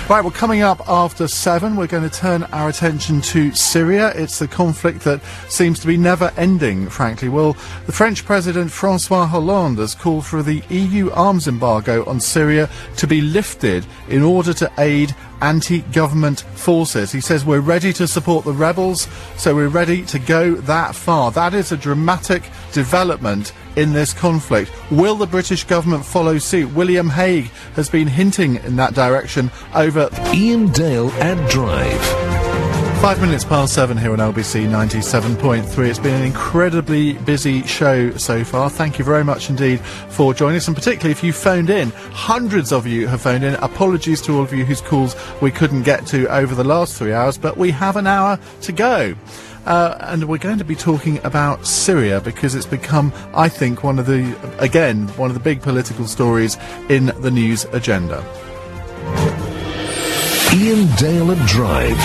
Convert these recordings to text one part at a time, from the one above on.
Right, well, coming up after 7, we're going to turn our attention to Syria. It's the conflict that seems to be never ending, frankly. Well, the French President François Hollande has called for the EU arms embargo on Syria to be lifted in order to aid anti-government forces. He says we're ready to support the rebels, so we're ready to go that far. That is a dramatic development in this conflict. Will the British government follow suit? William Hague has been hinting in that direction over... Ian Dale at Drive. 5 minutes past 7 here on LBC 97.3. It's been an incredibly busy show so far. Thank you very much indeed for joining us, and particularly if you phoned in. Hundreds of you have phoned in. Apologies to all of you whose calls we couldn't get to over the last 3 hours, but we have an hour to go. And we're going to be talking about Syria because it's become, I think, one of the big political stories in the news agenda. Ian Dale at Drive.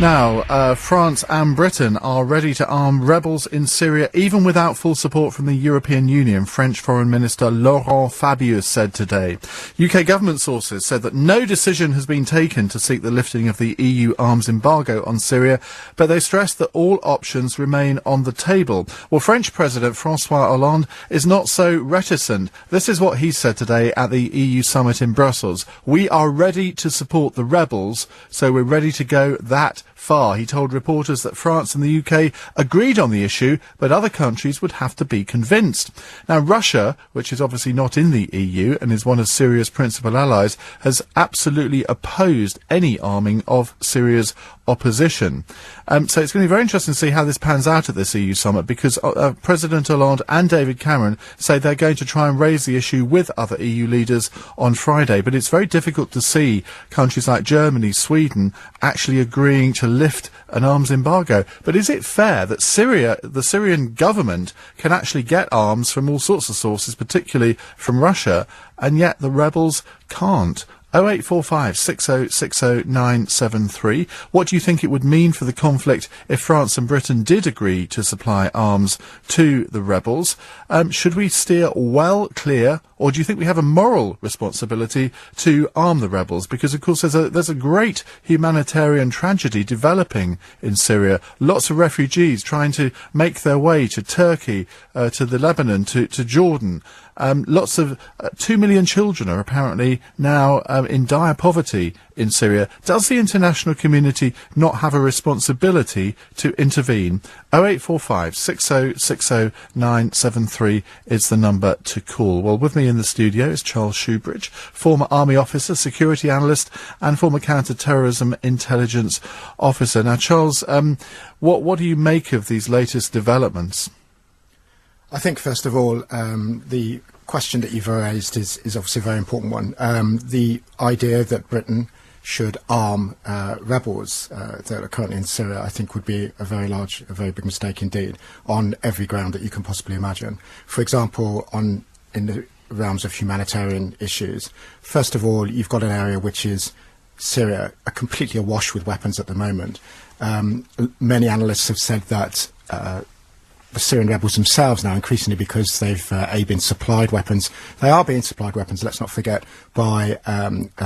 Now, France and Britain are ready to arm rebels in Syria, even without full support from the European Union, French Foreign Minister Laurent Fabius said today. UK government sources said that no decision has been taken to seek the lifting of the EU arms embargo on Syria, but they stressed that all options remain on the table. Well, French President François Hollande is not so reticent. This is what he said today at the EU summit in Brussels. We are ready to support the rebels, so we're ready to go that far. He told reporters that France and the UK agreed on the issue, but other countries would have to be convinced. Now, Russia, which is obviously not in the EU and is one of Syria's principal allies, has absolutely opposed any arming of Syria's opposition. So it's going to be very interesting to see how this pans out at this EU summit, because President Hollande and David Cameron say they're going to try and raise the issue with other EU leaders on Friday. But it's very difficult to see countries like Germany, Sweden, actually agreeing to lift an arms embargo. But is it fair that the Syrian government can actually get arms from all sorts of sources, particularly from Russia, and yet the rebels can't? 0845 6060 973. What do you think it would mean for the conflict if France and Britain did agree to supply arms to the rebels? Should we steer well clear, or do you think we have a moral responsibility to arm the rebels? Because, of course, there's a great humanitarian tragedy developing in Syria. Lots of refugees trying to make their way to Turkey, to the Lebanon, to Jordan. Lots of 2 million children are apparently now in dire poverty in Syria. Does the international community not have a responsibility to intervene? 0845 6060 973 is the number to call. Well, with me in the studio is Charles Shoebridge, former army officer, security analyst, and former counter-terrorism intelligence officer. Now, Charles, what do you make of these latest developments? I think, first of all, the question that you've raised is obviously a very important one. The idea that Britain should arm rebels that are currently in Syria, I think, would be a very big mistake indeed, on every ground that you can possibly imagine. For example, in the realms of humanitarian issues, first of all, you've got an area which is Syria, completely awash with weapons at the moment. Many analysts have said that the Syrian rebels themselves now, increasingly, because they've been supplied weapons. They are being supplied weapons, let's not forget, by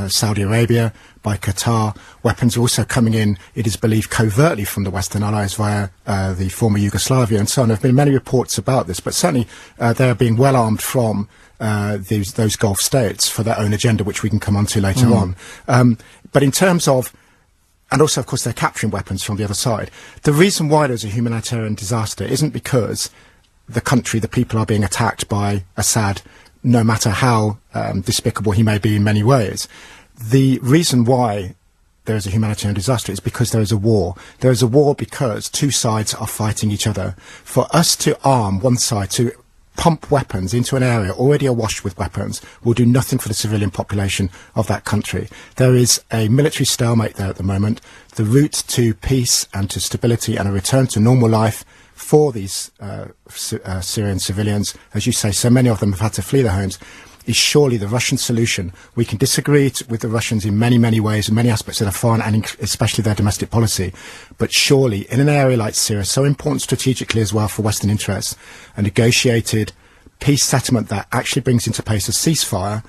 Saudi Arabia, by Qatar. Weapons are also coming in, it is believed, covertly from the Western Allies via the former Yugoslavia and so on. There have been many reports about this, but certainly they are being well armed from those Gulf states for their own agenda, which we can come on to later on. But in terms of, and also, of course, they're capturing weapons from the other side. The reason why there's a humanitarian disaster isn't because the people are being attacked by Assad, no matter how despicable he may be in many ways. The reason why there is a humanitarian disaster is because there is a war. There is a war because two sides are fighting each other. For us to arm one side, to pump weapons into an area already awash with weapons, will do nothing for the civilian population of that country. There is a military stalemate there at the moment. The route to peace and to stability and a return to normal life for these Syrian civilians, as you say, so many of them have had to flee their homes, is surely the Russian solution. We can disagree with the Russians in many, many ways, in many aspects of their foreign and especially their domestic policy. But surely, in an area like Syria, so important strategically as well for Western interests, a negotiated peace settlement that actually brings into place a ceasefire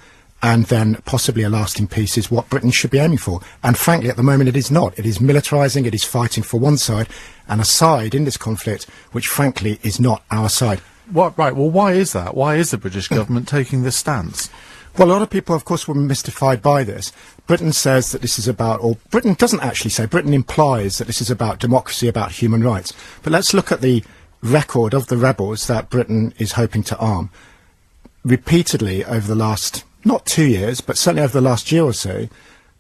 and then possibly a lasting peace is what Britain should be aiming for. And frankly, at the moment, it is not. It is militarising, it is fighting for one side, and a side in this conflict which, frankly, is not our side. Right, well, why is that? Why is the British government taking this stance? Well, a lot of people, of course, were mystified by this. Britain says that this is about, or Britain doesn't actually say, Britain implies that this is about democracy, about human rights. But let's look at the record of the rebels that Britain is hoping to arm. Repeatedly over the last, not 2 years, but certainly over the last year or so,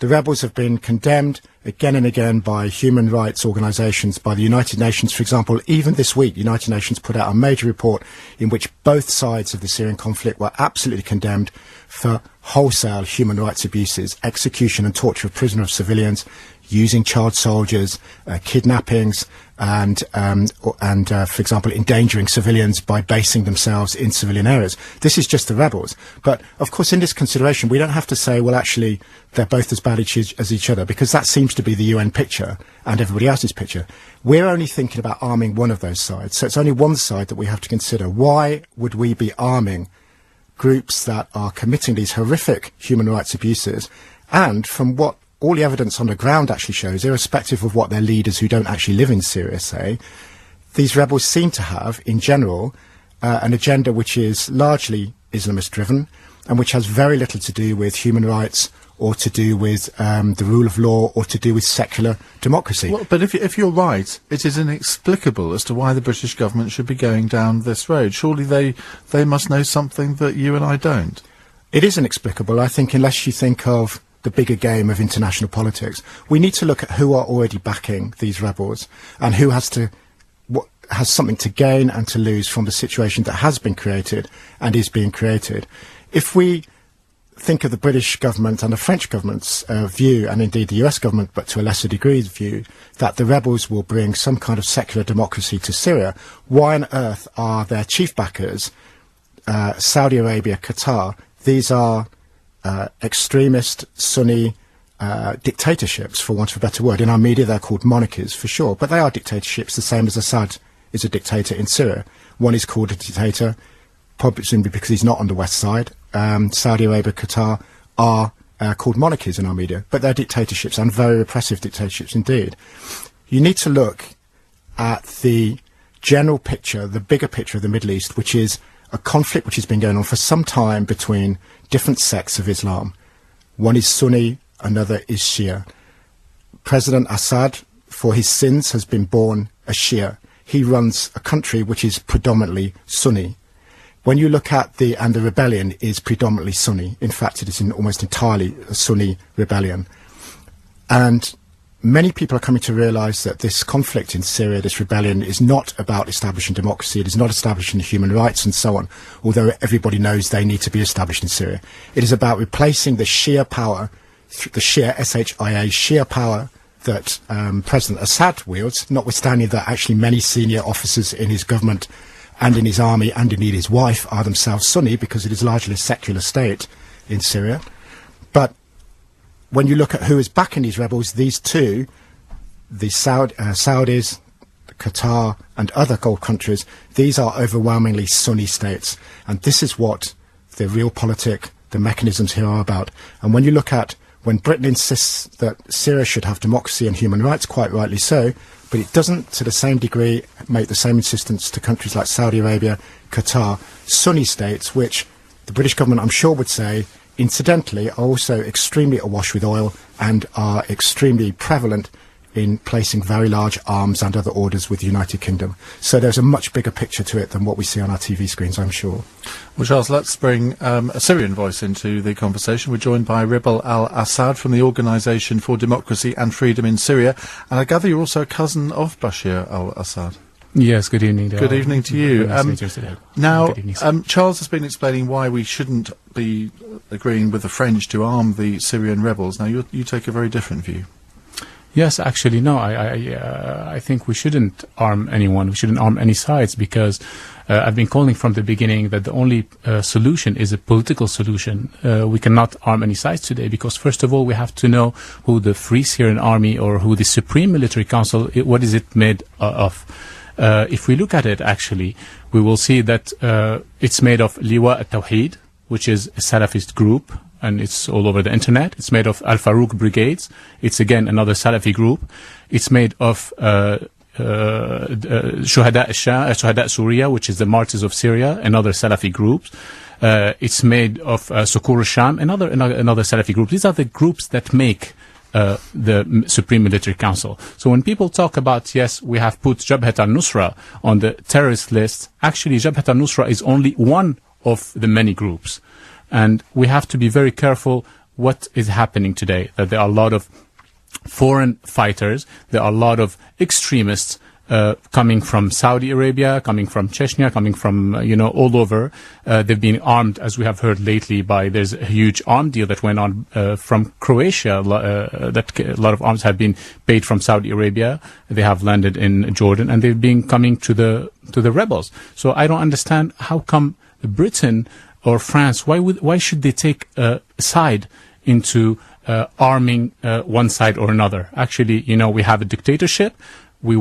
the rebels have been condemned again and again by human rights organisations, by the United Nations, for example. Even this week, the United Nations put out a major report in which both sides of the Syrian conflict were absolutely condemned for wholesale human rights abuses, execution and torture of prisoners of civilians, using child soldiers, kidnappings, and for example, endangering civilians by basing themselves in civilian areas. This is just the rebels. But, of course, in this consideration, we don't have to say, well, actually, they're both as bad as each other, because that seems to be the UN picture and everybody else's picture. We're only thinking about arming one of those sides. So it's only one side that we have to consider. Why would we be arming groups that are committing these horrific human rights abuses? And from what all the evidence on the ground actually shows, irrespective of what their leaders who don't actually live in Syria say, these rebels seem to have, in general, an agenda which is largely Islamist-driven and which has very little to do with human rights or to do with the rule of law or to do with secular democracy. Well, but if you're right, it is inexplicable as to why the British government should be going down this road. Surely they must know something that you and I don't. It is inexplicable, I think, unless you think of the bigger game of international politics. We need to look at who are already backing these rebels and who has something to gain and to lose from the situation that has been created and is being created. If we think of the British government and the French government's view, and indeed the US government, but to a lesser degree view, that the rebels will bring some kind of secular democracy to Syria, why on earth are their chief backers, Saudi Arabia, Qatar? These are extremist Sunni dictatorships, for want of a better word. In our media, they're called monarchies, for sure, but they are dictatorships, the same as Assad is a dictator in Syria. One is called a dictator, probably because he's not on the west side. Saudi Arabia, Qatar are called monarchies in our media, but they're dictatorships, and very repressive dictatorships indeed. You need to look at the general picture, the bigger picture of the Middle East, which is a conflict which has been going on for some time between different sects of Islam. One is Sunni, another is Shia. President Assad, for his sins, has been born a Shia. He runs a country which is predominantly Sunni. When you look at the rebellion is predominantly Sunni. In fact, it is almost entirely a Sunni rebellion. And many people are coming to realise that this conflict in Syria, this rebellion, is not about establishing democracy, it is not establishing human rights and so on, although everybody knows they need to be established in Syria. It is about replacing the Shia power, the Shia, S-H-I-A, Shia power that President Assad wields, notwithstanding that actually many senior officers in his government and in his army and indeed his wife are themselves Sunni, because it is largely a secular state in Syria. But when you look at who is backing these rebels, these two, the Saudis, Qatar and other Gulf countries, these are overwhelmingly Sunni states. And this is what the realpolitik, the mechanisms here are about. And when you look at when Britain insists that Syria should have democracy and human rights, quite rightly so, but it doesn't to the same degree make the same insistence to countries like Saudi Arabia, Qatar, Sunni states, which the British government, I'm sure, would say, incidentally, are also extremely awash with oil and are extremely prevalent in placing very large arms and other orders with the United Kingdom. So there's a much bigger picture to it than what we see on our TV screens, I'm sure. Well, Charles, let's bring a Syrian voice into the conversation. We're joined by Ribal Al Assad from the Organisation for Democracy and Freedom in Syria. And I gather you're also a cousin of Bashar al-Assad. Yes, good evening. Good evening to you. Now, evening, Charles has been explaining why we shouldn't be agreeing with the French to arm the Syrian rebels. Now, you take a very different view. Yes, actually, no. I think we shouldn't arm anyone. We shouldn't arm any sides, because I've been calling from the beginning that the only solution is a political solution. We cannot arm any sides today, because first of all, we have to know who the Free Syrian Army or who the Supreme Military Council, what is it made of. If we look at it, actually, we will see that it's made of Liwa al-Tawheed, which is a Salafist group, and it's all over the internet. It's made of Al-Farouq brigades. It's again another Salafi group. It's made of Shuhada Syria, which is the Martyrs of Syria, another Salafi group. It's made of Sukur al-Sham, another Salafi group. These are the groups that make the Supreme Military Council. So when people talk about, yes, we have put Jabhat al-Nusra on the terrorist list, actually Jabhat al-Nusra is only one of the many groups. And we have to be very careful what is happening today, that there are a lot of foreign fighters, there are a lot of extremists coming from Saudi Arabia, coming from Chechnya, coming from, all over. They've been armed, as we have heard lately, there's a huge arm deal that went on from Croatia, that a lot of arms have been paid from Saudi Arabia. They have landed in Jordan, and they've been coming to the rebels. So I don't understand how come Britain or France, why should they take a side into arming one side or another? Actually, we have a dictatorship. We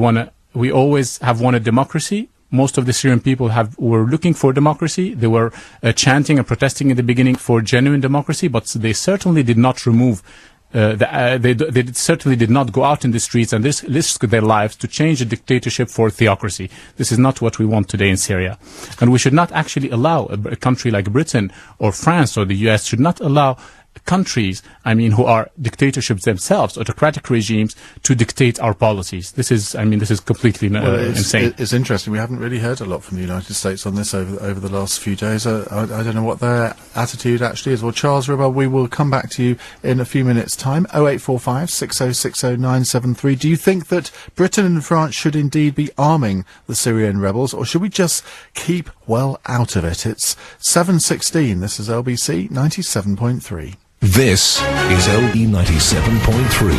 always have wanted democracy. Most of the Syrian people were looking for democracy. They were chanting and protesting in the beginning for genuine democracy, but they certainly did not remove. They certainly did not go out in the streets and risk their lives to change a dictatorship for theocracy. This is not what we want today in Syria. And we should not actually allow a country like Britain or France or the US should not allow countries, who are dictatorships themselves, autocratic regimes, to dictate our policies. This is completely insane. It's interesting. We haven't really heard a lot from the United States on this over the last few days. I don't know what their attitude actually is. Well, Charles Ribal, we will come back to you in a few minutes' time. 0845 6060 973. Do you think that Britain and France should indeed be arming the Syrian rebels, or should we just keep well out of it? It's 7:16. This is LBC 97.3. This is LB 97.3.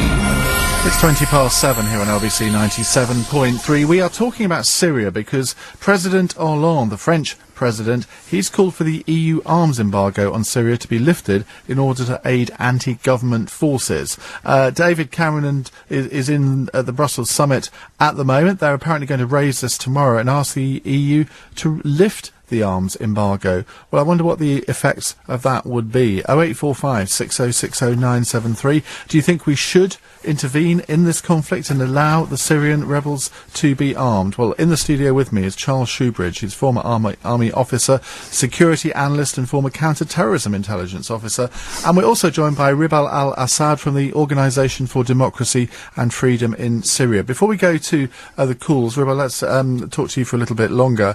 It's 7:20 here on LBC 97.3. We are talking about Syria because President Hollande, the French president, he's called for the EU arms embargo on Syria to be lifted in order to aid anti-government forces. David Cameron is in the Brussels summit at the moment. They're apparently going to raise this tomorrow and ask the EU to lift the arms embargo. Well, I wonder what the effects of that would be. 0845 6060 973. Do you think we should intervene in this conflict and allow the Syrian rebels to be armed? Well, in the studio with me is Charles Shoebridge. He's former army officer, security analyst and former counter-terrorism intelligence officer. And we're also joined by Ribal Al Assad from the Organisation for Democracy and Freedom in Syria. Before we go to the calls, Ribal, let's talk to you for a little bit longer.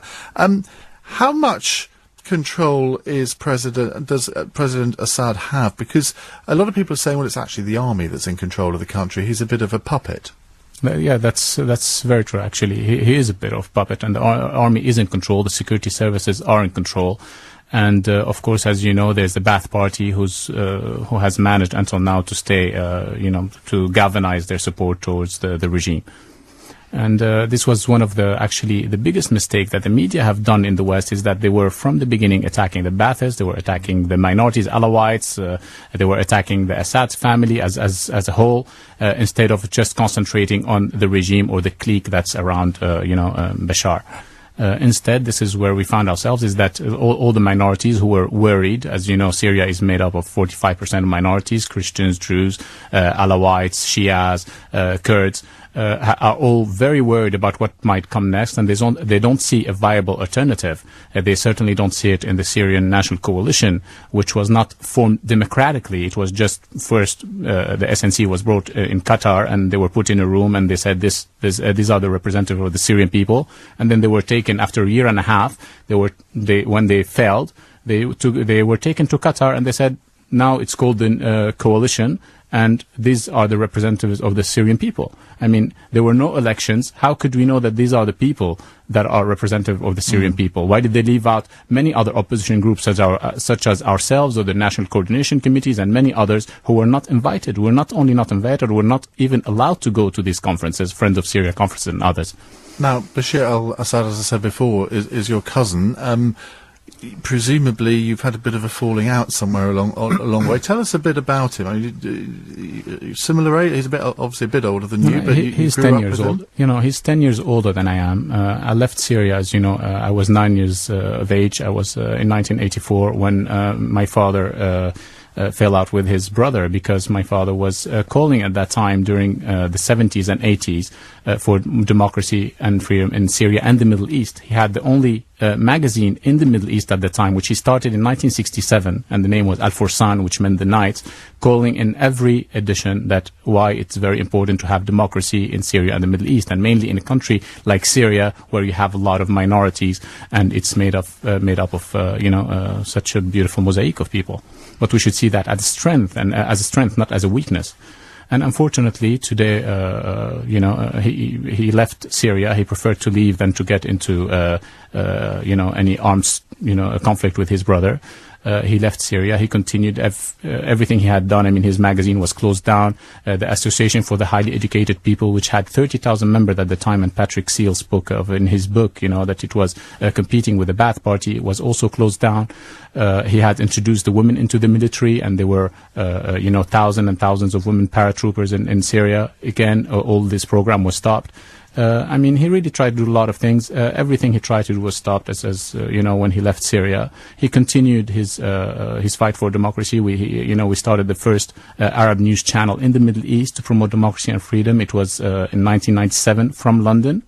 How much control does President Assad have? Because a lot of people are saying, well, it's actually the army that's in control of the country. He's a bit of a puppet. Yeah, that's very true, actually. He is a bit of a puppet, and the army is in control. The security services are in control. And, of course, as you know, there's the Ba'ath Party who has managed until now to stay, to galvanize their support towards the regime. And this was one of the biggest mistake that the media have done in the West is that they were from the beginning attacking the Baathists, they were attacking the minorities, Alawites, they were attacking the Assad family as a whole, instead of just concentrating on the regime or the clique that's around, Bashar. Instead, this is where we found ourselves, is that all the minorities who were worried, as you know, Syria is made up of 45% of minorities, Christians, Druze, Alawites, Shias, Kurds, are all very worried about what might come next, and they don't see a viable alternative. They certainly don't see it in the Syrian National Coalition, which was not formed democratically. It was just first the SNC was brought in Qatar, and they were put in a room, and they said these are the representatives of the Syrian people, and then they were taken after a year and a half. When they failed, they were taken to Qatar, and they said now it's called the coalition. And these are the representatives of the Syrian people. There were no elections. How could we know that these are the people that are representative of the Syrian people? Why did they leave out many other opposition groups such as ourselves or the National Coordination Committees and many others who were not invited? Were not only not invited, were not even allowed to go to these conferences, Friends of Syria conferences and others. Now, Bashar al-Assad, as I said before, is your cousin. presumably you've had a bit of a falling out somewhere along the way. Tell us a bit about him. I mean, similar age? He's obviously a bit older than you, but he's 10 years old. He's 10 years older than I am. I left Syria, as you know. I was 9 years of age. I was in 1984 when my father fell out with his brother, because my father was calling at that time during the 70s and 80s for democracy and freedom in Syria and the Middle East. He had the only magazine in the Middle East at the time, which he started in 1967, and the name was Al Fursan, which meant the Knights, calling in every edition that why it's very important to have democracy in Syria and the Middle East, and mainly in a country like Syria, where you have a lot of minorities, and it's made up of such a beautiful mosaic of people. But we should see that as a strength, and as a strength, not as a weakness. And unfortunately, today, he left Syria. He preferred to leave than to get into, any arms, conflict with his brother. He left Syria. He continued everything he had done. I mean, his magazine was closed down. The Association for the Highly Educated People, which had 30,000 members at the time, and Patrick Seale spoke of in his book, that it was competing with the Ba'ath Party, was also closed down. He had introduced the women into the military, and there were, thousands and thousands of women paratroopers in Syria. Again, all this program was stopped. He really tried to do a lot of things. Everything he tried to do was stopped when he left Syria. He continued his fight for democracy. We started the first Arab news channel in the Middle East to promote democracy and freedom. It was in 1997 from London.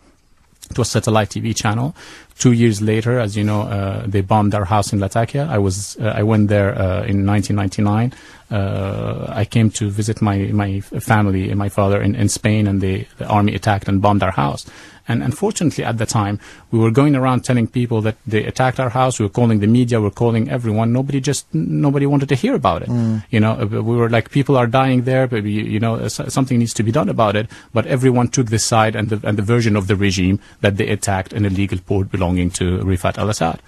It was a satellite TV channel. 2 years later, as you know, they bombed our house in Latakia. I went there in 1999. I came to visit my family and my father in Spain, and the army attacked and bombed our house. And unfortunately, at the time, we were going around telling people that they attacked our house. We were calling the media. We were calling everyone. Nobody wanted to hear about it. We were like, people are dying there, but something needs to be done about it. But everyone took the side and the version of the regime that they attacked an illegal port belonging to Ribal Al Assad.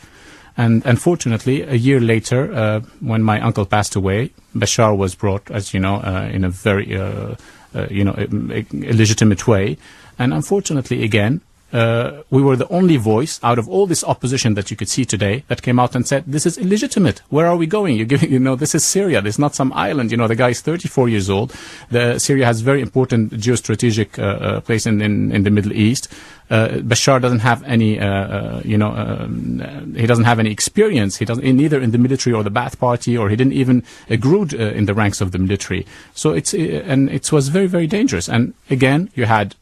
And unfortunately, a year later, when my uncle passed away, Bashar was brought, as you know, in a very, illegitimate way. And unfortunately, again, we were the only voice out of all this opposition that you could see today that came out and said, this is illegitimate. Where are we going? You're giving, this is Syria. This is not some island. The guy is 34 years old. Syria has very important geostrategic place in the Middle East. Bashar doesn't have any, he doesn't have any experience. He doesn't, neither in the military or the Ba'ath Party, or he didn't even grew in the ranks of the military. So it was very, very dangerous. And again, you had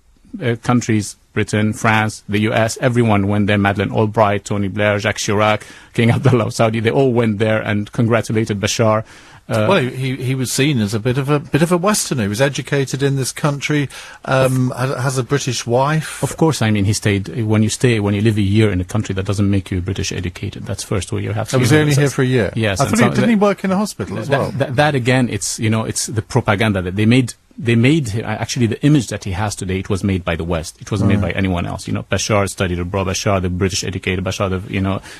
countries, Britain, France, the US, everyone went there. Madeleine Albright, Tony Blair, Jacques Chirac, King Abdullah of Saudi, they all went there and congratulated Bashar. Well, he was seen as a bit of a Westerner. He was educated in this country, has a British wife. Of course, he stayed. When you live a year in a country, that doesn't make you British educated. That's first where you have to. Was he only here for a year? Yes. I thought didn't he work in a hospital as well? That again, it's the propaganda that they made. Actually, the image that he has today, it was made by the West. It wasn't made by anyone else. Bashar studied abroad. Bashar, the British educated. Bashar,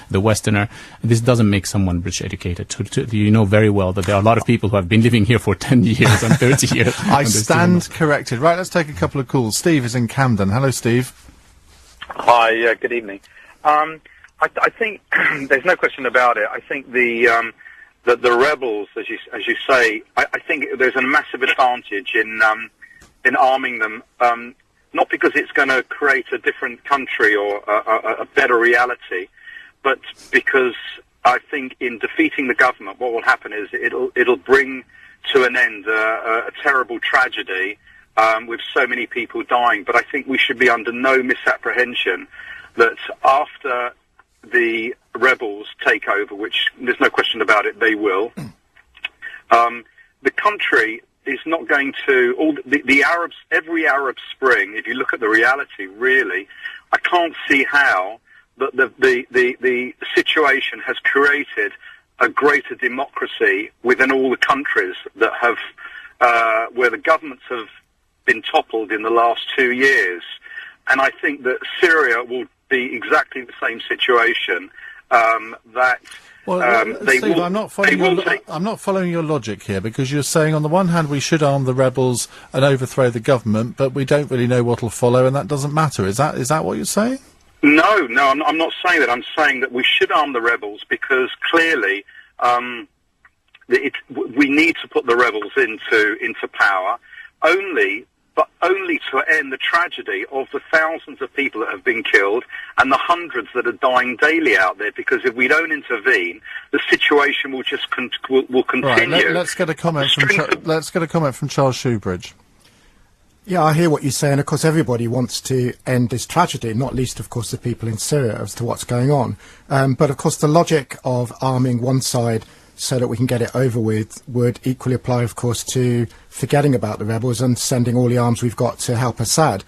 the Westerner. This doesn't make someone British educated. You know very well that there are a lot of people who have been living here for 10 years and 30 years. I stand corrected. Right, let's take a couple of calls. Steve is in Camden. Hello, Steve. Hi, good evening. I think there's no question about it. I think the rebels, as you say, I think there's a massive advantage in arming them, not because it's going to create a different country or a better reality, but because I think in defeating the government, what will happen is it'll bring to an end a terrible tragedy with so many people dying. But I think we should be under no misapprehension that after the rebels take over, which there's no question about it, they will. The country is not going to the Arabs. Every Arab Spring, if you look at the reality, really, I can't see how the situation has created a greater democracy within all the countries that have where the governments have been toppled in the last 2 years. And I think that Syria will be exactly the same situation. Steve, I'm not following your logic here, because you're saying on the one hand we should arm the rebels and overthrow the government, but we don't really know what will follow, and that doesn't matter. Is that what you're saying? No, I'm not saying that. I'm saying that we should arm the rebels because clearly we need to put the rebels into power but only to end the tragedy of the thousands of people that have been killed and the hundreds that are dying daily out there. Because if we don't intervene, the situation will just will continue. Right, let's get a comment from Charles Shoebridge. Yeah, I hear what you say, and of course everybody wants to end this tragedy, not least, of course, the people in Syria as to what's going on. But of course the logic of arming one side so that we can get it over with would equally apply, of course, to forgetting about the rebels and sending all the arms we've got to help Assad,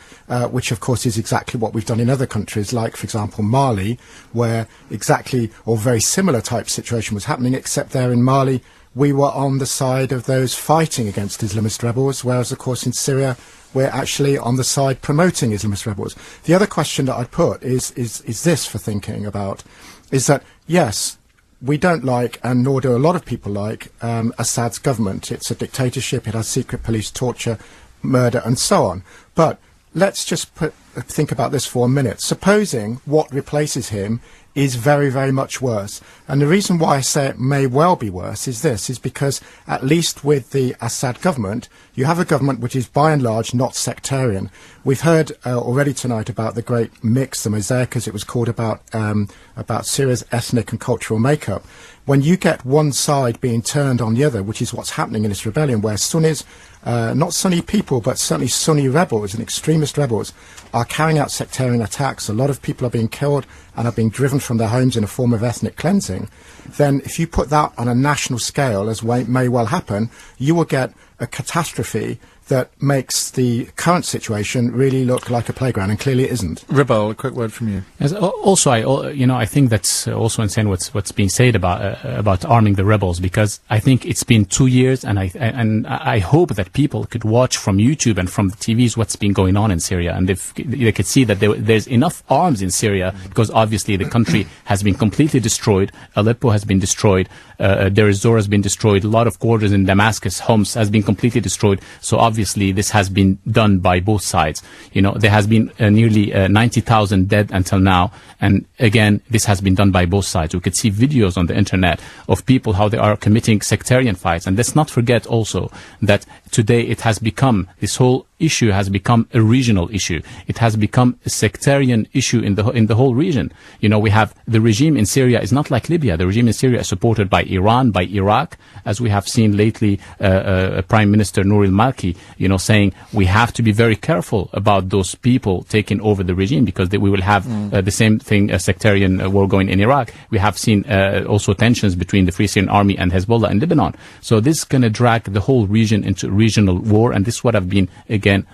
which, of course, is exactly what we've done in other countries, like, for example, Mali, where exactly or very similar type situation was happening, except there in Mali we were on the side of those fighting against Islamist rebels, whereas, of course, in Syria we're actually on the side promoting Islamist rebels. The other question that I'd put is this for thinking about, is that, yes, we don't like, and nor do a lot of people like, Assad's government. It's a dictatorship, it has secret police, torture, murder, and so on. But let's just think about this for a minute. Supposing what replaces him is very, very much worse. And the reason why I say it may well be worse is because at least with the Assad government, you have a government which is by and large not sectarian. We've heard already tonight about the great mix, the mosaic as it was called, about Syria's ethnic and cultural makeup. When you get one side being turned on the other, which is what's happening in this rebellion, where Sunnis, not Sunni people, but certainly Sunni rebels and extremist rebels are carrying out sectarian attacks. A lot of people are being killed and are being driven from their homes in a form of ethnic cleansing. Then if you put that on a national scale, as may well happen, you will get a catastrophe that makes the current situation really look like a playground, and clearly it isn't. Ribal, a quick word from you. Yes, also, I think that's also insane what's being said about arming the rebels, because I think it's been 2 years, and I hope that people could watch from YouTube and from the TVs what's been going on in Syria, and they could see that there's enough arms in Syria, because obviously the country has been completely destroyed. Aleppo has been destroyed. Deir ez-Zor has been destroyed. A lot of quarters in Damascus, Homs, has been completely destroyed. So obviously this has been done by both sides. There has been nearly 90,000 dead until now. And again, this has been done by both sides. We could see videos on the internet of people, how they are committing sectarian fights. And let's not forget also that today it has become, this whole issue has become a regional issue. It has become a sectarian issue in the whole region. We have the regime in Syria is not like Libya. The regime in Syria is supported by Iran, by Iraq, as we have seen lately, Prime Minister Nouri al-Maliki, saying we have to be very careful about those people taking over the regime, because we will have the same thing, a sectarian war going in Iraq. We have seen also tensions between the Free Syrian Army and Hezbollah in Lebanon. So this is going to drag the whole region into regional war, and this would have been again,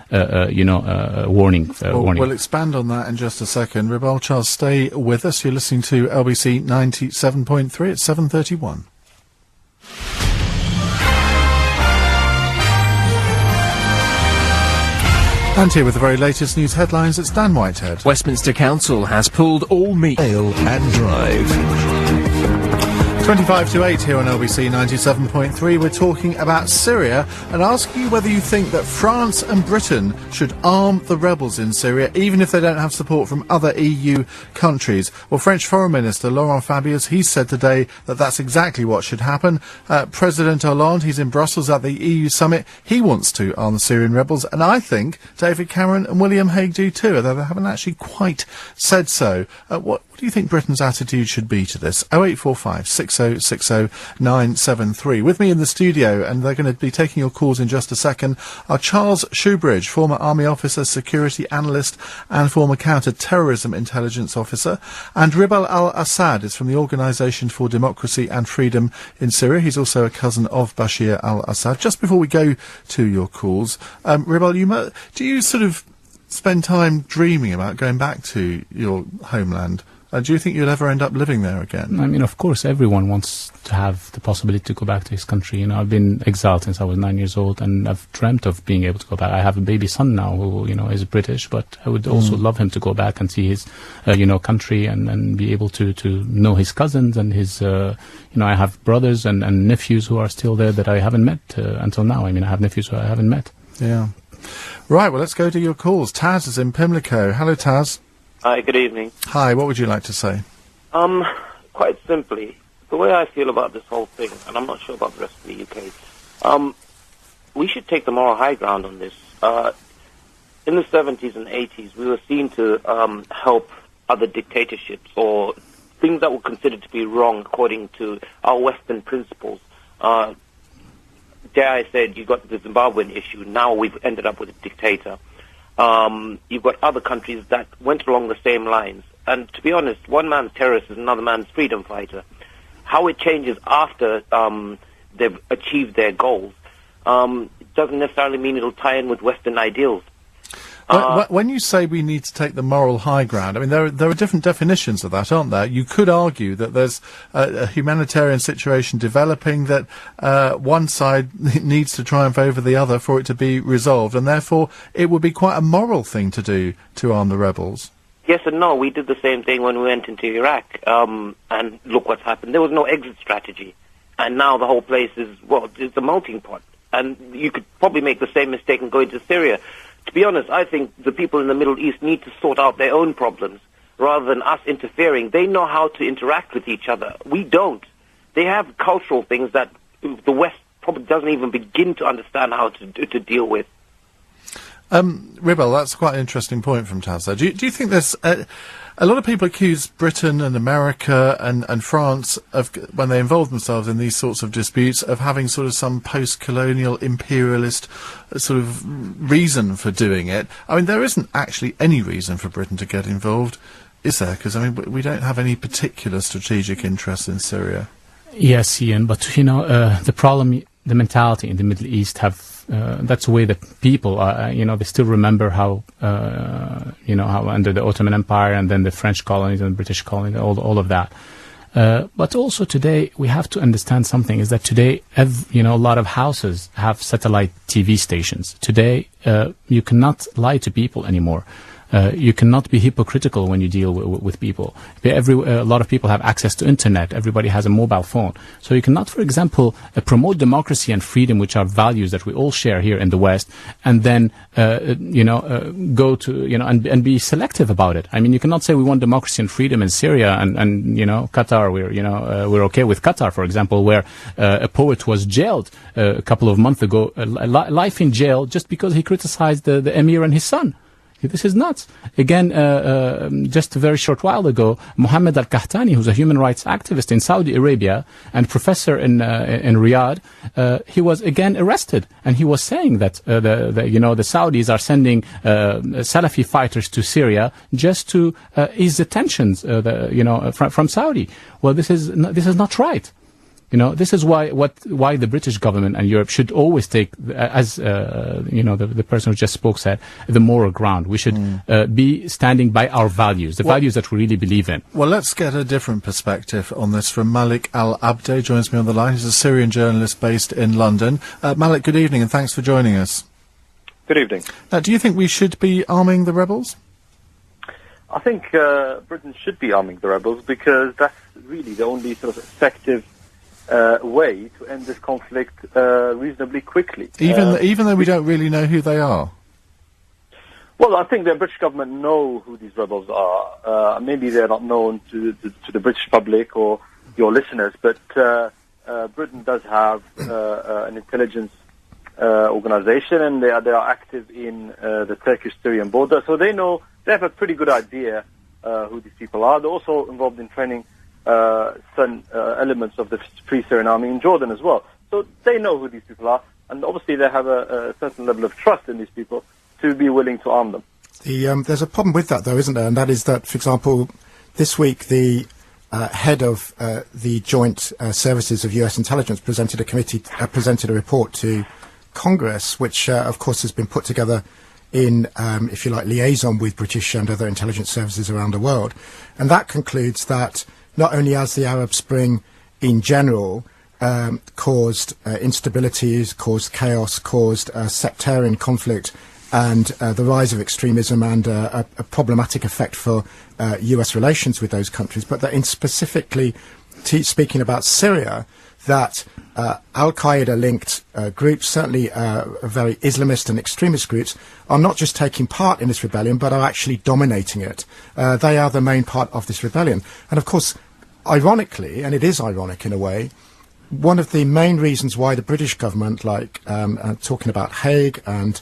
warning. We'll expand on that in just a second. Ribal, Charles, stay with us. You're listening to LBC 97.3 at 7:31. And here with the very latest news headlines, it's Dan Whitehead. Westminster Council has pulled all mail and drive. 25 to 8 here on LBC 97.3. We're talking about Syria and asking you whether you think that France and Britain should arm the rebels in Syria, even if they don't have support from other EU countries. Well, French Foreign Minister Laurent Fabius, he said today that that's exactly what should happen. President Hollande, he's in Brussels at the EU summit. He wants to arm the Syrian rebels, and I think David Cameron and William Hague do too, although they haven't actually quite said so. What do you think Britain's attitude should be to this? 0845 6060 973. With me in the studio, and they're going to be taking your calls in just a second, are Charles Shoebridge, former Army officer, security analyst, and former counter-terrorism intelligence officer, and Ribal Al Assad is from the Organisation for Democracy and Freedom in Syria. He's also a cousin of Bashir al-Assad. Just before we go to your calls, Ribal, do you sort of spend time dreaming about going back to your homeland? Do you think you'll ever end up living there again? I mean, of course, everyone wants to have the possibility to go back to his country. I've been exiled since I was 9 years old, and I've dreamt of being able to go back. I have a baby son now who, is British, but I would also love him to go back and see his, country and be able to know his cousins and his, I have brothers and nephews who are still there that I haven't met until now. I mean, I have nephews who I haven't met. Yeah. Right, well, let's go to your calls. Taz is in Pimlico. Hello, Taz. Hi, good evening. Hi, what would you like to say? Quite simply, the way I feel about this whole thing, and I'm not sure about the rest of the UK, we should take the moral high ground on this. In the 70s and 80s, we were seen to help other dictatorships or things that were considered to be wrong according to our Western principles. Dare I said, you got the Zimbabwean issue. Now we've ended up with a dictator. You've got other countries that went along the same lines. And to be honest, one man's terrorist is another man's freedom fighter. How it changes after they've achieved their goals doesn't necessarily mean it'll tie in with Western ideals. When you say we need to take the moral high ground, I mean, there are different definitions of that, aren't there? You could argue that there's a humanitarian situation developing that one side needs to triumph over the other for it to be resolved, and therefore it would be quite a moral thing to do to arm the rebels. Yes and no. We did the same thing when we went into Iraq, and look what's happened. There was no exit strategy, and now the whole place is, well, it's a melting pot. And you could probably make the same mistake and go into Syria. To be honest, I think the people in the Middle East need to sort out their own problems rather than us interfering. They know how to interact with each other. We don't. They have cultural things that the West probably doesn't even begin to understand how to deal with. Ribal, that's quite an interesting point from Taz there. Do you think there's... a lot of people accuse Britain and America and France of, when they involve themselves in these sorts of disputes, of having sort of some post-colonial imperialist sort of reason for doing it. I mean, there isn't actually any reason for Britain to get involved, is there? Because, I mean, we don't have any particular strategic interest in Syria. Yes, Ian, but, the problem, the mentality in the Middle East that's the way that people are, they still remember how, how under the Ottoman Empire and then the French colonies and the British colonies, all of that. But also today, we have to understand something, is that today, a lot of houses have satellite TV stations. Today, you cannot lie to people anymore. You cannot be hypocritical when you deal with people. A lot of people have access to internet. Everybody has a mobile phone. So you cannot, for example, promote democracy and freedom, which are values that we all share here in the West, and then, go to, and be selective about it. I mean, you cannot say we want democracy and freedom in Syria and Qatar, we're okay with Qatar, for example, where a poet was jailed a couple of months ago, life in jail just because he criticized the emir and his son. This is nuts. Again, just a very short while ago, Mohammed Al-Qahtani, who's a human rights activist in Saudi Arabia and professor in Riyadh, he was again arrested, and he was saying that the Saudis are sending Salafi fighters to Syria just to ease the tensions, from Saudi. Well, this is not right. This is why the British government and Europe should always take, as the person who just spoke said, the moral ground. We should be standing by our values, values that we really believe in. Well, let's get a different perspective on this from Malik Al-Abde, joins me on the line. He's a Syrian journalist based in London. Malik, good evening, and thanks for joining us. Good evening. Do you think we should be arming the rebels? I think Britain should be arming the rebels because that's really the only sort of effective way to end this conflict reasonably quickly. Even though we don't really know who they are? Well, I think the British government know who these rebels are. Maybe they're not known to the British public or your listeners, but Britain does have an intelligence organization, and they are active in the Turkish-Syrian border, so they have a pretty good idea who these people are. They're also involved in training certain elements of the Free Syrian Army in Jordan as well. So they know who these people are, and obviously they have a certain level of trust in these people to be willing to arm them. There's a problem with that, though, isn't there? And that is that, for example, this week the head of the Joint Services of U.S. Intelligence presented a report to Congress, which, of course, has been put together in, if you like, liaison with British and other intelligence services around the world. And that concludes that not only has the Arab Spring in general caused instabilities, caused chaos, caused sectarian conflict, and the rise of extremism and a problematic effect for US relations with those countries, but that in specifically speaking about Syria, that Al-Qaeda-linked groups, certainly very Islamist and extremist groups, are not just taking part in this rebellion, but are actually dominating it. They are the main part of this rebellion. And of course, ironically, and it is ironic in a way, one of the main reasons why the British government, like talking about Haig and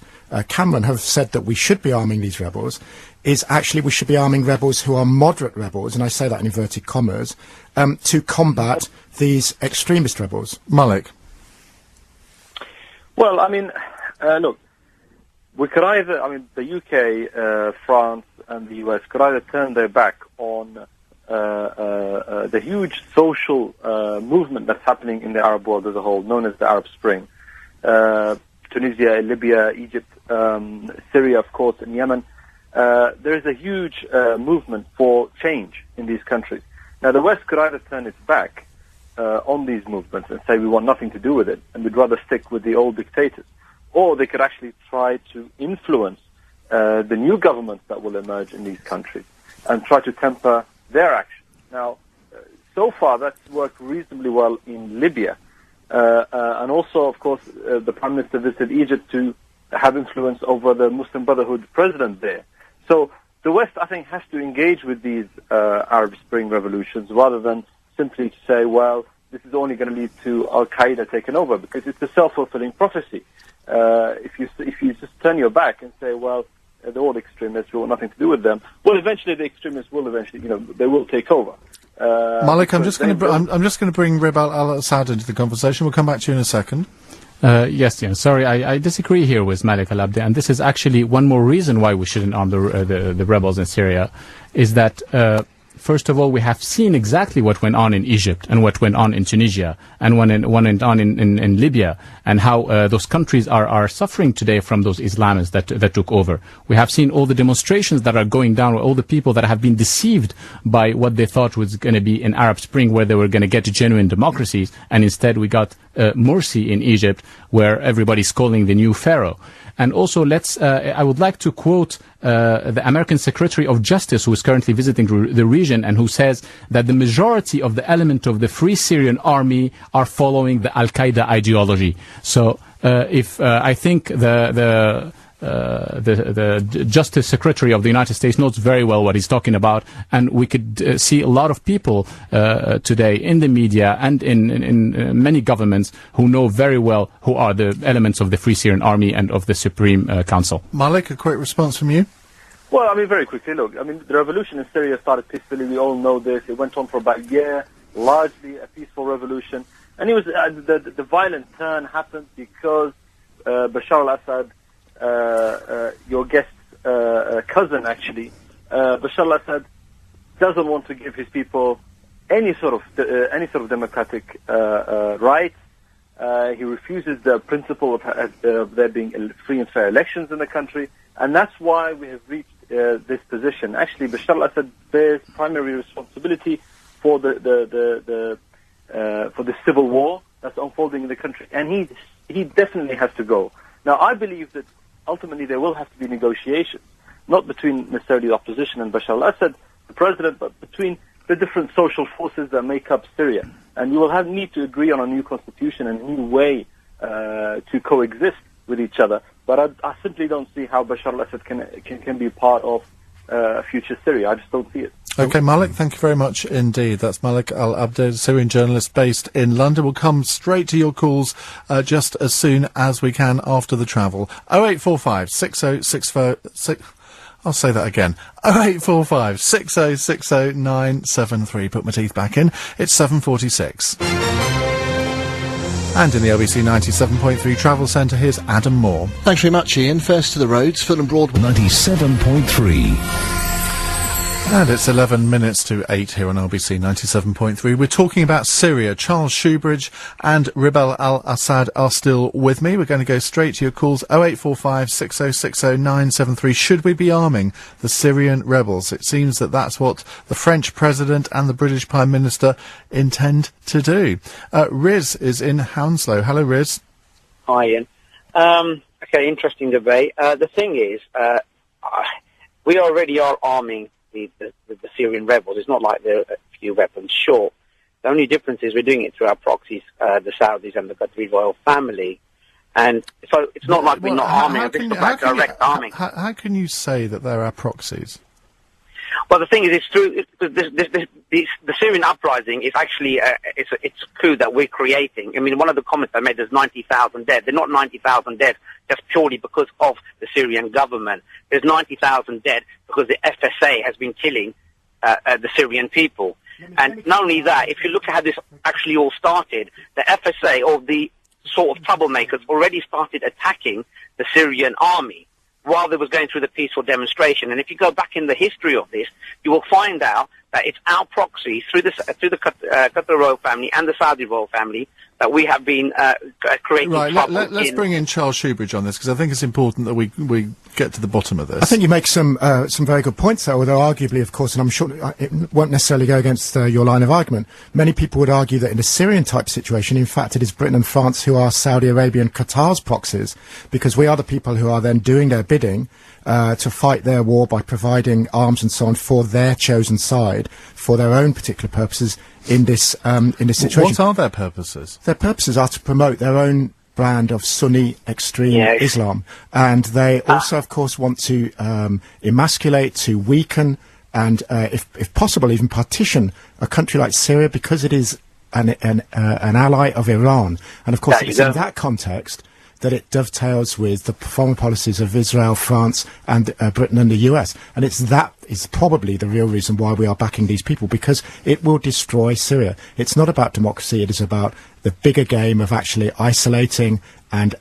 Cameron, have said that we should be arming these rebels, is actually we should be arming rebels who are moderate rebels, and I say that in inverted commas, to combat these extremist rebels. Malik. Well, I mean, look, we could either, I mean, the UK, France, and the US could either turn their back on the huge social movement that's happening in the Arab world as a whole, known as the Arab Spring. Tunisia, Libya, Egypt, Syria, of course, and Yemen. There is a huge movement for change in these countries. Now, the West could either turn its back on these movements and say we want nothing to do with it, and we'd rather stick with the old dictators, or they could actually try to influence the new governments that will emerge in these countries and try to temper their action. Now, so far that's worked reasonably well in Libya, and also, of course, the Prime Minister visited Egypt to have influence over the Muslim Brotherhood president there. So the West, I think, has to engage with these Arab Spring revolutions rather than simply to say, well, this is only going to lead to Al-Qaeda taking over, because it's a self-fulfilling prophecy. If you just turn your back and say, well, they're all extremists, we want nothing to do with them, well, eventually the extremists will they will take over. Malik, I'm just going to bring Ribal Al Assad into the conversation. We'll come back to you in a second. Yes, Ian. Sorry, I disagree here with Malik Al-Abdi, and this is actually one more reason why we shouldn't arm the rebels in Syria, is that first of all, we have seen exactly what went on in Egypt and what went on in Tunisia and what went on in Libya, and how those countries are suffering today from those Islamists that took over. We have seen all the demonstrations that are going down, all the people that have been deceived by what they thought was going to be an Arab Spring where they were going to get genuine democracies, and instead we got Morsi in Egypt, where everybody's calling the new pharaoh. And also, I would like to quote the American Secretary of Justice, who is currently visiting the region, and who says that the majority of the element of the Free Syrian Army are following the Al-Qaeda ideology. So, I think the Justice Secretary of the United States knows very well what he's talking about, and we could see a lot of people today in the media and in many governments who know very well who are the elements of the Free Syrian Army and of the Supreme Council. Malik, a quick response from you? Well, I mean, very quickly, look, I mean, the revolution in Syria started peacefully, we all know this. It went on for about a year, largely a peaceful revolution, and it was the violent turn happened because Bashar al-Assad, your guest's cousin, actually, Bashar al-Assad doesn't want to give his people any sort of democratic rights. He refuses the principle of there being free and fair elections in the country, and that's why we have reached this position. Actually, Bashar al-Assad bears primary responsibility for the civil war that's unfolding in the country, and he definitely has to go. Now, I believe that ultimately there will have to be negotiations, not between necessarily the opposition and Bashar al-Assad, the president, but between the different social forces that make up Syria. And you will need to agree on a new constitution and a new way to coexist with each other. But I simply don't see how Bashar al-Assad can be part of future Syria. I just don't see it. Okay, Malik, thank you very much indeed. That's Malik Al-Abdi, Syrian journalist based in London. We'll come straight to your calls just as soon as we can after the travel. 0845 6060... I'll say that again. 0845 6060 973. Put my teeth back in. It's 7:46. And in the LBC 97.3 Travel Centre, here's Adam Moore. Thanks very much, Ian. First to the roads, Fulham Broad 97.3. And it's 11 minutes to 8 here on LBC 97.3. We're talking about Syria. Charles Shoebridge and Ribal Al Assad are still with me. We're going to go straight to your calls. 0845 6060 973. Should we be arming the Syrian rebels? It seems that that's what the French President and the British Prime Minister intend to do. Riz is in Hounslow. Hello, Riz. Hi, Ian. Okay, interesting debate. The thing is, we already are arming the Syrian rebels. It's not like they're a few weapons short. The only difference is we're doing it through our proxies, the Saudis and the Qatari royal family. And so it's not like we're not arming, it's not like direct arming. How can you say that there are proxies? Well, the thing is, it's true. The Syrian uprising is actually it's a coup that we're creating. I mean, one of the comments I made, there's 90,000 dead. They're not 90,000 dead just purely because of the Syrian government. There's 90,000 dead because the FSA has been killing the Syrian people. And not only that, if you look at how this actually all started, the FSA, or the sort of troublemakers, already started attacking the Syrian army while they was going through the peaceful demonstration. And if you go back in the history of this, you will find out that it's our proxy through the Qatar royal family and the Saudi royal family that we have been creating. Right, let's bring in Charles Shoebridge on this, because I think it's important that we get to the bottom of this. I think you make some very good points there, although arguably, of course, and I'm sure it won't necessarily go against your line of argument, many people would argue that in a Syrian-type situation, in fact, it is Britain and France who are Saudi Arabia and Qatar's proxies, because we are the people who are then doing their bidding to fight their war by providing arms and so on for their chosen side, for their own particular purposes in this situation. What are their purposes? Their purposes are to promote their own brand of Sunni extreme Islam, and they also, of course, want to emasculate, to weaken, and if possible, even partition a country like Syria, because it is an ally of Iran, and of course, it's in that context that it dovetails with the foreign policies of Israel, France, and Britain and the US. And that is probably the real reason why we are backing these people, because it will destroy Syria. It's not about democracy, it is about the bigger game of actually isolating and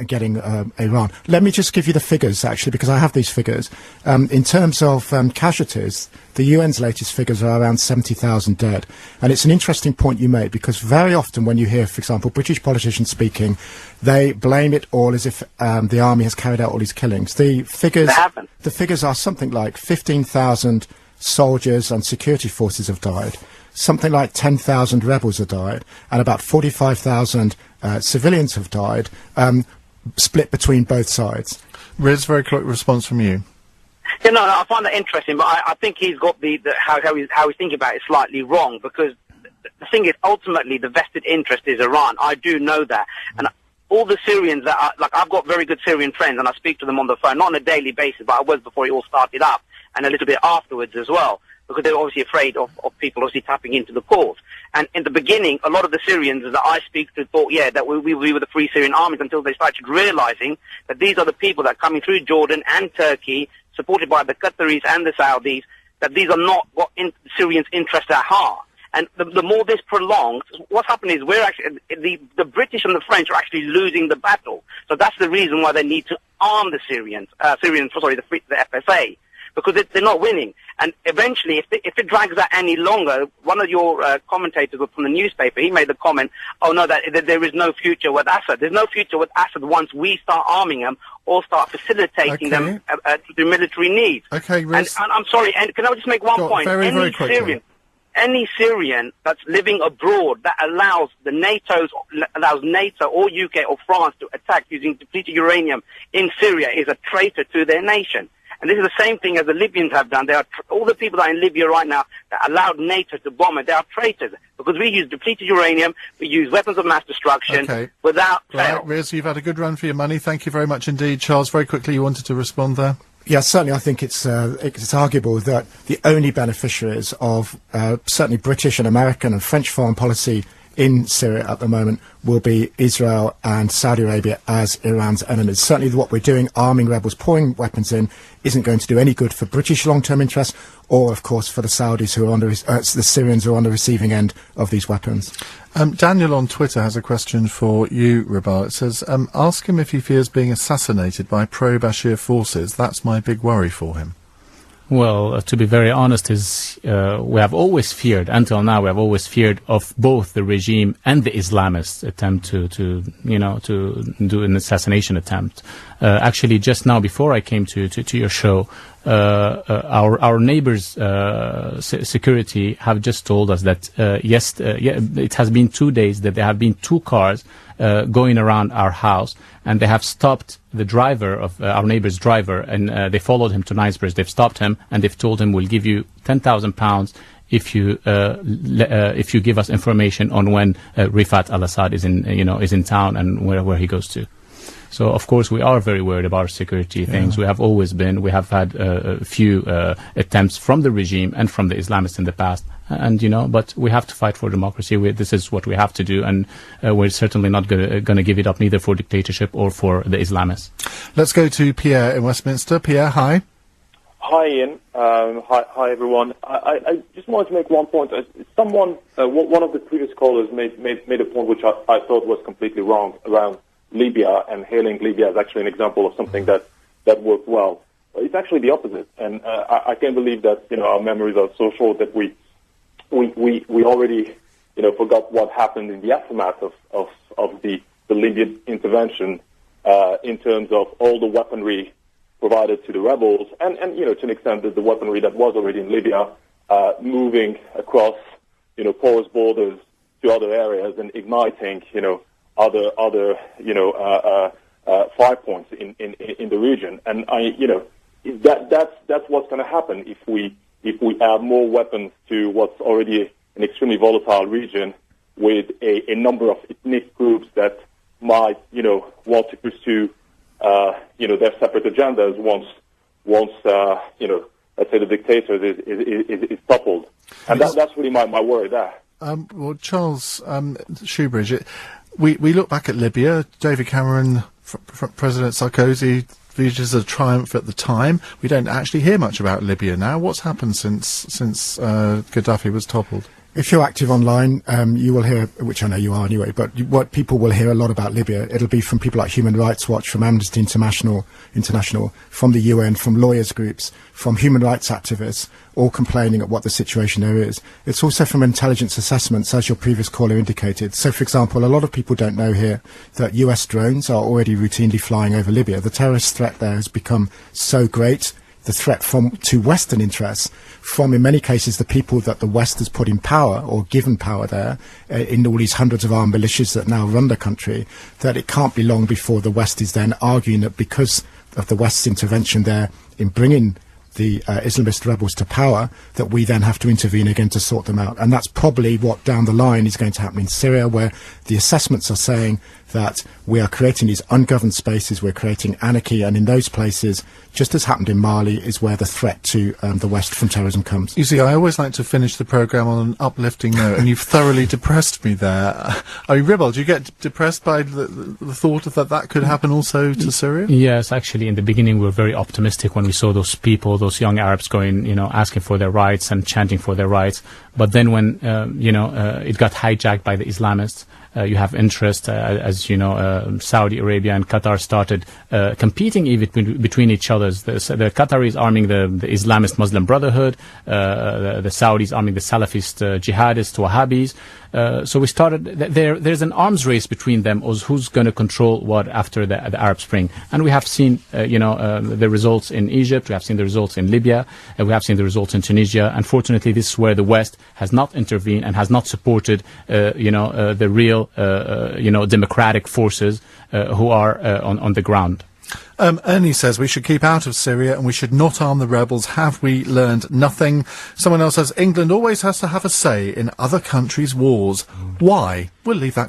getting Iran. Let me just give you the figures, actually, because I have these figures. In terms of casualties, the UN's latest figures are around 70,000 dead. And it's an interesting point you make, because very often when you hear, for example, British politicians speaking, they blame it all as if the army has carried out all these killings. The figures are something like 15,000 soldiers and security forces have died. Something like 10,000 rebels have died, and about 45,000 civilians have died, split between both sides. Riz, very quick response from you. Yeah, no, I find that interesting, but I think he's got how he's thinking about it slightly wrong, because the thing is, ultimately, the vested interest is Iran. I do know that. And all the Syrians that are, like, I've got very good Syrian friends, and I speak to them on the phone, not on a daily basis, but I was before it all started up, and a little bit afterwards as well, because they're obviously afraid of people obviously tapping into the cause. And in the beginning, a lot of the Syrians that I speak to thought, that we were the Free Syrian Armies, until they started realizing that these are the people that are coming through Jordan and Turkey, supported by the Qataris and the Saudis, that these are not what Syrians' interests at heart. And the more this prolongs, what's happening is we're actually, the British and the French are actually losing the battle. So that's the reason why they need to arm the the FSA, because they're not winning. And eventually, if it drags out any longer, one of your commentators from the newspaper, he made the comment, oh no, that there is no future with Assad. There's no future with Assad once we start arming them or start facilitating them through military needs. Okay, Riz. And I'm sorry, and can I just make one point? Very quickly. Any Syrian that's living abroad that allows NATO or UK or France to attack using depleted uranium in Syria is a traitor to their nation. And this is the same thing as the Libyans have done. All the people that are in Libya right now that allowed NATO to bomb it, they are traitors, because we use depleted uranium, we use weapons of mass destruction without fail. Right, Riz, you've had a good run for your money. Thank you very much indeed. Charles, very quickly, you wanted to respond there? Yes, certainly. I think it's arguable that the only beneficiaries of certainly British and American and French foreign policy in Syria at the moment will be Israel and Saudi Arabia as Iran's enemies. Certainly what we're doing, arming rebels, pouring weapons in, isn't going to do any good for British long-term interests, or, of course, for the Saudis who are the Syrians who are on the receiving end of these weapons. Daniel on Twitter has a question for you, Ribal. It says, ask him if he fears being assassinated by pro-Bashir forces. That's my big worry for him. Well, to be very honest, we have always feared, until now, we have always feared of both the regime and the Islamists attempt to do an assassination attempt. Actually, just now, before I came to your show, our neighbors' security have just told us that it has been 2 days that there have been 2 cars going around our house, and they have stopped the driver of our neighbor's driver, and they followed him to Knightsbridge. They've stopped him, and they've told him, we'll give you £10,000 if you give us information on when Rifat Al Assad is in town and where he goes to. So, of course, we are very worried about security things. We have always been. We have had a few attempts from the regime and from the Islamists in the past. And, but we have to fight for democracy. This is what we have to do. And we're certainly not going to give it up, neither for dictatorship or for the Islamists. Let's go to Pierre in Westminster. Pierre, hi. Hi, Ian. Hi, everyone. I just wanted to make one point. One of the previous callers made a point which I thought was completely wrong around Libya, and hailing Libya as actually an example of something that worked well. It's actually the opposite, and I can't believe that our memories are so short that we already forgot what happened in the aftermath of the Libyan intervention in terms of all the weaponry provided to the rebels, and to an extent the weaponry that was already in Libya moving across porous borders to other areas and igniting other fire points in the region, and that's what's going to happen if we add more weapons to what's already an extremely volatile region with a number of ethnic groups that might want to pursue their separate agendas once let's say the dictator is toppled, and that's really my worry there. Well, Charles Shoebridge, we look back at Libya. David Cameron, President Sarkozy, viewed as a triumph at the time. We don't actually hear much about Libya now. What's happened since Gaddafi was toppled? If you're active online, you will hear, which I know you are anyway, but what people will hear a lot about Libya, it'll be from people like Human Rights Watch, from Amnesty International, from the UN, from lawyers groups, from human rights activists, all complaining at what the situation there is. It's also from intelligence assessments, as your previous caller indicated. So, for example, a lot of people don't know here that US drones are already routinely flying over Libya. The terrorist threat there has become so great. The threat to Western interests, from in many cases the people that the West has put in power or given power there, in all these hundreds of armed militias that now run the country, that it can't be long before the West is then arguing that because of the West's intervention there in bringing the Islamist rebels to power, that we then have to intervene again to sort them out. And that's probably what down the line is going to happen in Syria, where the assessments are saying that we are creating these ungoverned spaces, we're creating anarchy, and in those places, just as happened in Mali, is where the threat to the West from terrorism comes. You see, I always like to finish the programme on an uplifting note, and you've thoroughly depressed me there. I mean, Ribal, do you get depressed by the thought of that could happen also to Syria? Yes, actually, in the beginning we were very optimistic when we saw those people, those young Arabs going, asking for their rights and chanting for their rights. But then when, it got hijacked by the Islamists, you have interest, as you know, Saudi Arabia and Qatar started competing even between each other. The Qataris arming the Islamist Muslim Brotherhood, the Saudis arming the Salafist jihadists, Wahhabis. So we started, there's an arms race between them as who's going to control what after the Arab Spring. And we have seen, the results in Egypt, we have seen the results in Libya, and we have seen the results in Tunisia. Unfortunately, this is where the West has not intervened and has not supported, the real, democratic forces who are on the ground. Ernie says we should keep out of Syria and we should not arm the rebels. Have we learned nothing? Someone else says England always has to have a say in other countries' wars. Why? We'll leave that